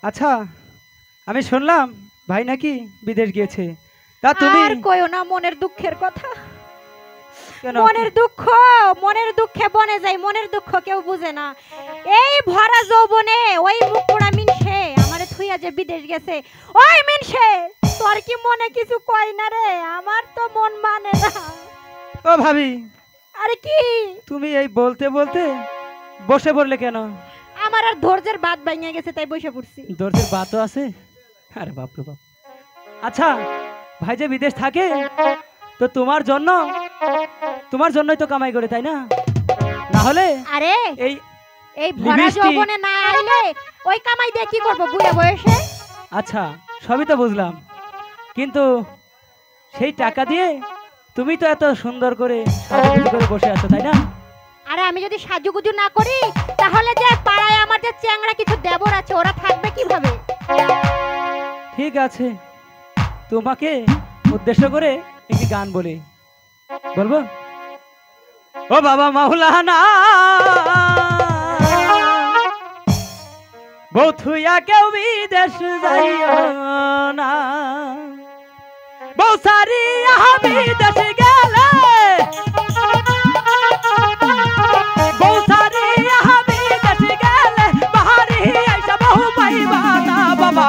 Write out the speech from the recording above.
আচ্ছা, আমি শুনলাম ভাই নাকি বিদেশ গিয়েছে। তা তুমি আর কইও না মনের দুঃখের কথা। কেন? মনের দুঃখে বনে যায়, মনের দুঃখ কেউ বুঝে না। এই ভরা যৌবনে ওই মুকুড়া মিনসে আমারে থুইয়া যে বিদেশ গেছে, ওই মিনসে তোর কি মনে কিছু কই না রে? আমার তো মন মানে না। ও ভাবি, আরে কি তুমি এই বলতে বলতে বসে পড়লে কেন? আমার আর ধৈর্যের বাদ ভাঙিয়া গেছে তাই বসে পড়ছি। দরজের বাতও আছে। আরে বাপ রে বাপ। আচ্ছা, ভাই যে বিদেশ থাকে তো তোমার জন্যই তো কামাই করে, তাই না? না হলে আরে এই এই ভরা লিপস্টিক- যৌবনে না আইলে ওই কামাই দিয়ে কি করব বুড়ে বয়সে? আচ্ছা, সবই তো বুঝলাম, কিন্তু সেই টাকা দিয়ে তুমি তো এত সুন্দর করে সাজুগুজু করে বসে আছো, তাই না? আরে আমি যদি সাজুগুজু না করি তাহলে যে পাড়ায় আমার যে চ্যাংড়া কিছু দেবর আছে ওরা থাকবে কিভাবে? ঠিক আছে, তোমাকে উদ্দেশ্য করে একটি গান বলি, বলবো? ও বাবা মাওলানা, বউথুইয়া কেউ বিদেশ যাইও না, বউ সারিয়া বিদেশ গেলে, বউ সারিয়া বিদেশ গেলে, বাহারি আইসা বহু পাইবা না বাবা।